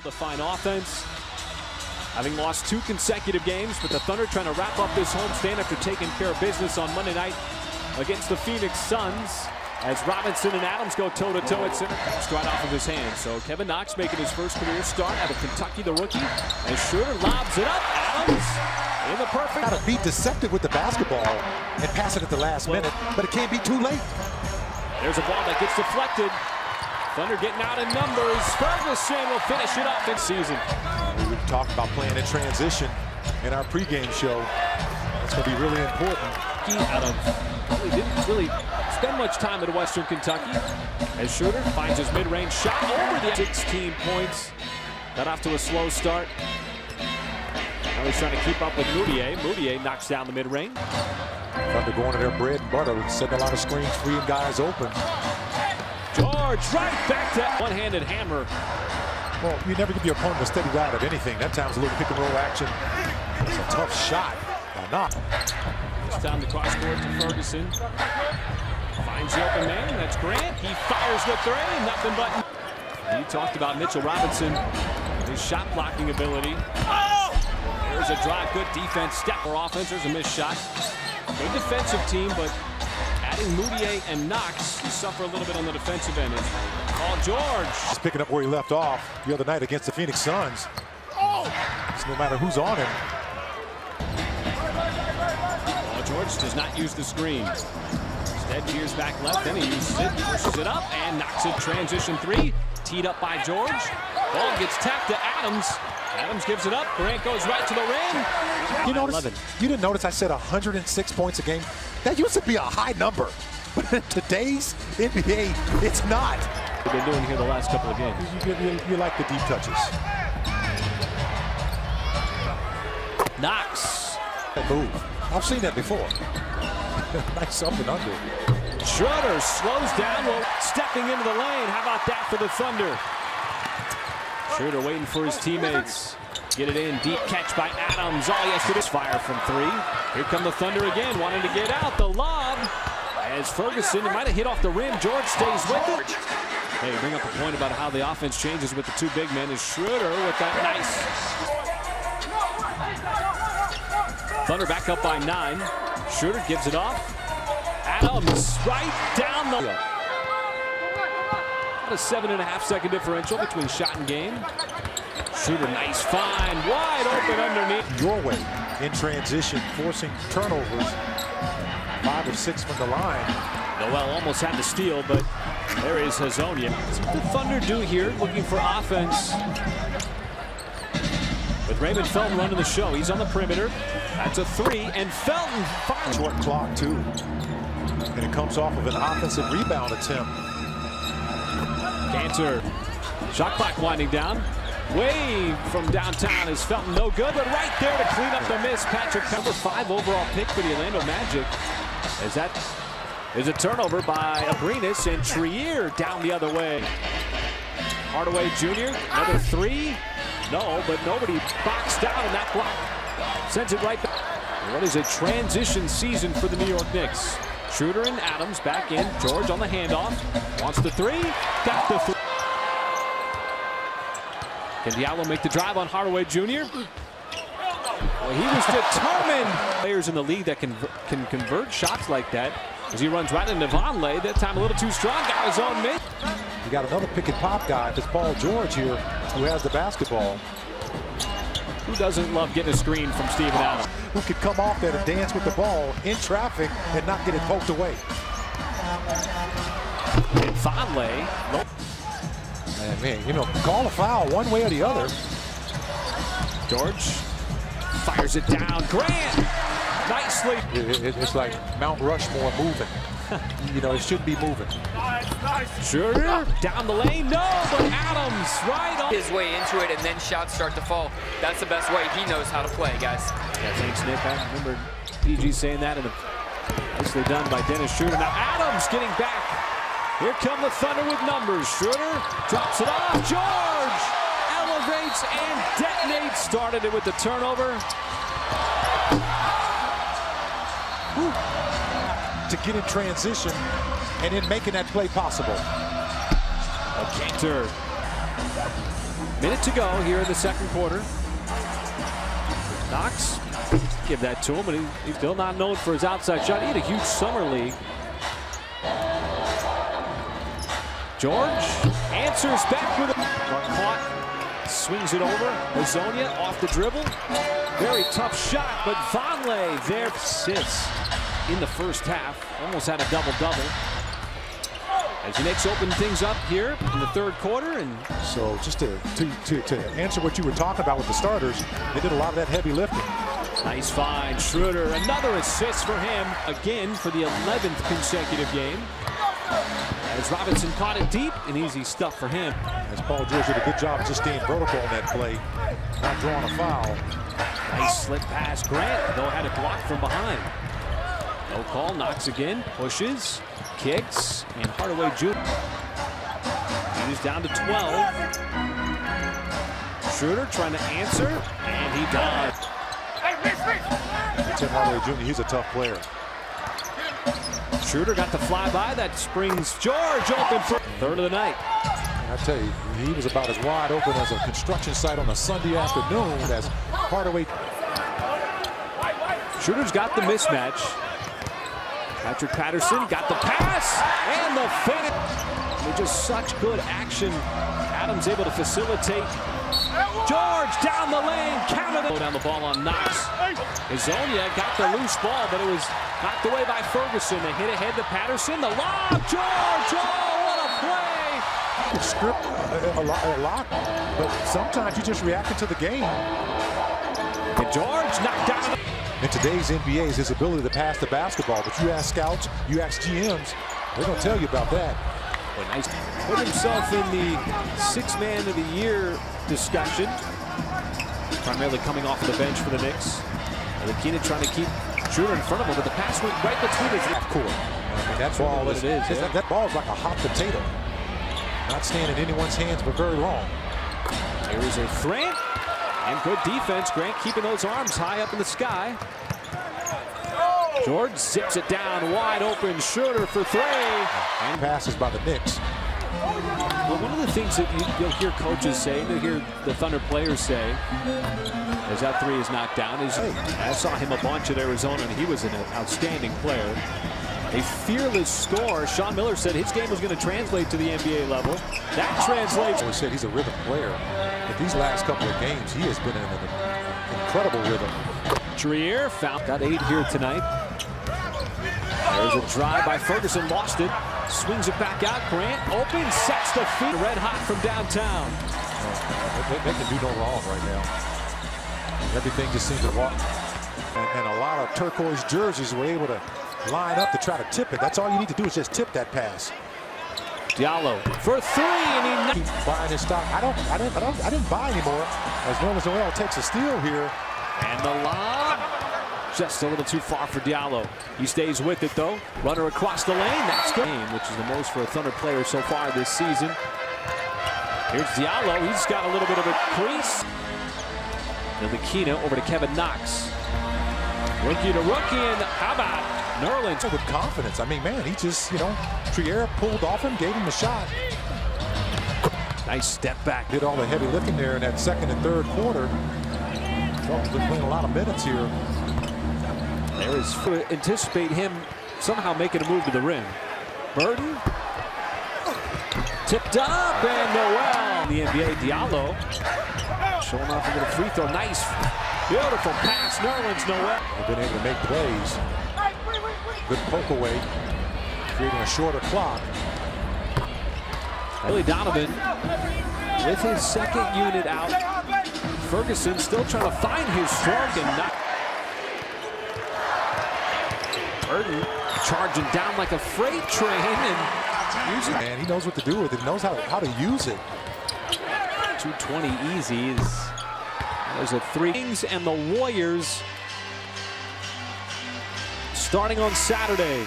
struggle to find offense, having lost 2 consecutive games, but the Thunder trying to wrap up this homestand after taking care of business on Monday night against the Phoenix Suns, as Robinson and Adams go toe-to-toe at center. Right off of his hands. So Kevin Knox making his first career start out of Kentucky, the rookie. And Schroeder lobs it up. Adams in the perfect. Got to be deceptive with the basketball and pass it at the last minute, but it can't be too late. There's a ball that gets deflected. Thunder getting out in numbers. Ferguson will finish it off in season. We've talked about playing in transition in our pregame show. That's going to be really important. Out of, he didn't really spend much time at Western Kentucky. As Schroeder finds his mid-range shot over the 16 points. Got off to a slow start. Now he's trying to keep up with Moutier. Moutier knocks down the mid-range. Thunder going to their bread and butter, setting a lot of screens, freeing guys open. George right back to one-handed hammer. Well, you never give your opponent a steady ride of anything. That time's a little pick and roll action. It's a tough shot. Not. It's down the cross court to Ferguson. Finds the open man. That's Grant. He fires the three. Nothing but. He talked about Mitchell Robinson, his shot blocking ability. There's a drive. Good defense. Step for offense. There's a missed shot. Good defensive team, but adding Moutier and Knox, you suffer a little bit on the defensive end. Paul George. He's picking up where he left off the other night against the Phoenix Suns. So no matter who's on him. George does not use the screen. Instead, veers back left, then he uses it, pushes it up, and knocks it. Transition 3, teed up by George. Ball gets tapped to Adams. Adams gives it up. Grant goes right to the rim. You didn't notice I said 106 points a game? That used to be a high number. But in today's NBA, it's not. What they've been doing here the last couple of games. You like the deep touches. Knox. Move. I've seen that before. Nice up and under. Schroeder slows down, stepping into the lane. How about that for the Thunder? Schroeder waiting for his teammates. Get it in, deep catch by Adams. All he has to do is fire from 3. Here come the Thunder again, wanting to get out. The lob, as Ferguson, it might have hit off the rim. George stays with it. Hey, bring up a point about how the offense changes with the 2 big men. Is Schroeder with that nice. Thunder back up by 9. Schroeder gives it off. Adams right down the. About a 7.5-second differential between shot and game. Schroeder, nice find, wide open underneath. Your way in transition, forcing turnovers. 5 or 6 from the line. Noel almost had the steal, but there is Hazonia. What the Thunder do here, looking for offense. With Raymond Felton running the show, he's on the perimeter. That's a 3, and Felton finds. Short clock, too. And it comes off of an offensive rebound attempt. Cantor, shot clock winding down. Way from downtown is Felton, no good, but right there to clean up the miss. Patrick Pepper, 5 overall pick for the Orlando Magic. As that is a turnover by Abrinas, and Trier down the other way. Hardaway Jr., another 3. No, but nobody boxed out, and that block sends it right back. What is a transition season for the New York Knicks? Schroeder and Adams back in. George on the handoff. Wants the 3. Got the 3. Can Diallo make the drive on Hardaway Jr.? Well, he was determined. Players in the league that can convert shots like that. As he runs right into Vonleh, that time a little too strong. Got his own mid. You got another pick and pop guy. It's Paul George here who has the basketball. Who doesn't love getting a screen from Steven Adams? Who could come off there and dance with the ball in traffic and not get it poked away. And Vonleh. Man, you know, call a foul one way or the other. George fires it down. Grant, nicely. It's like Mount Rushmore moving. You know, it should be moving. Schroeder down the lane. No, but Adams right on. His way into it, and then shots start to fall. That's the best way he knows how to play, guys. Yeah, thanks, Nick. I remember PG saying that, and nicely done by Dennis Schroeder. Now Adams getting back. Here come the Thunder with numbers. Schroeder drops it off. George elevates and detonates. Started it with the turnover. Whew. To get in transition and then making that play possible. Cantor Minute to go here in the second quarter. Knox, give that to him, but he's still not known for his outside shot. He had a huge summer league. George answers back with a caught, swings it over. Hazonia off the dribble. Very tough shot, but Vonleh there sits in the first half. Almost had a double-double. As the Knicks open things up here in the third quarter. And so just to answer what you were talking about with the starters, they did a lot of that heavy lifting. Nice find, Schroeder, another assist for him, again for the 11th consecutive game. As Robinson caught it deep, and easy stuff for him. As Paul George did a good job just staying vertical on that play, not drawing a foul. Nice slip pass, Grant, though had it blocked from behind. No call, Knox again, pushes, kicks, and Hardaway Jr. He's down to 12. Schroeder trying to answer, and he does. Tim Hardaway Jr., he's a tough player. Schroeder got the flyby that springs George open for third of the night. I tell you, he was about as wide open as a construction site on a Sunday afternoon as Hardaway. Schroeder's got the mismatch. Patrick Patterson got the pass and the finish. They're just such good action. Adams able to facilitate. George down the lane, counted it. Down the ball on Knox. Hazonia got the loose ball, but it was knocked away by Ferguson. They hit ahead to Patterson. The lob, George, oh, what a play! You can script a lot, but sometimes you just react to the game. And George knocked down. In today's NBA is his ability to pass the basketball, but you ask scouts, you ask GMs, they're going to tell you about that. But nice. Put himself in the six-man of the year discussion. Primarily coming off of the bench for the Knicks. Keenan trying to keep Schroeder in front of him, but the pass went right between his half court. I mean, that's all it is. Yeah. That ball is like a hot potato. Not staying in anyone's hands for very long. There is a threat and good defense. Grant keeping those arms high up in the sky. George zips it down wide open. Schroeder for three. And passes by the Knicks. Well, one of the things that you'll hear coaches say, you'll hear the Thunder players say, as that three is knocked down, is I saw him a bunch at Arizona, and he was an outstanding player. A fearless scorer. Sean Miller said his game was going to translate to the NBA level. That translates. We said he's a rhythm player. But these last couple of games, he has been in an incredible rhythm. Trier found, got 8 here tonight. There's a drive by Ferguson, lost it. Swings it back out. Grant open, sets the feet. Red hot from downtown. They can do no wrong right now. Everything just seems to walk. And a lot of turquoise jerseys were able to line up to try to tip it. That's all you need to do is just tip that pass. Diallo for three, and he keep buying his stock. I didn't buy anymore. As Nerlens Noel takes a steal here. And the lob, just a little too far for Diallo. He stays with it though. Runner across the lane. That's good. Which is the most for a Thunder player so far this season. Here's Diallo. He's got a little bit of a crease. Ntilikina over to Kevin Knox. Rookie to rookie, and how about Nerlens? With confidence. I mean, man, he just, Trier pulled off him, gave him a shot. Nice step back. Did all the heavy lifting there in that second and third quarter. He's been playing a lot of minutes here. There is anticipate him somehow making a move to the rim. Burton tipped up, and Noel. The NBA, Diallo showing off a little free throw. Nice, beautiful pass. Nerlens Noel. They've been able to make plays. Good poke away, creating a shorter clock. Billy Donovan with his second unit out. Ferguson still trying to find his stroke and not. Burton charging down like a freight train and using. Man, he knows what to do with it. He knows how to use it. 220 easy. There's a three. And the Warriors starting on Saturday.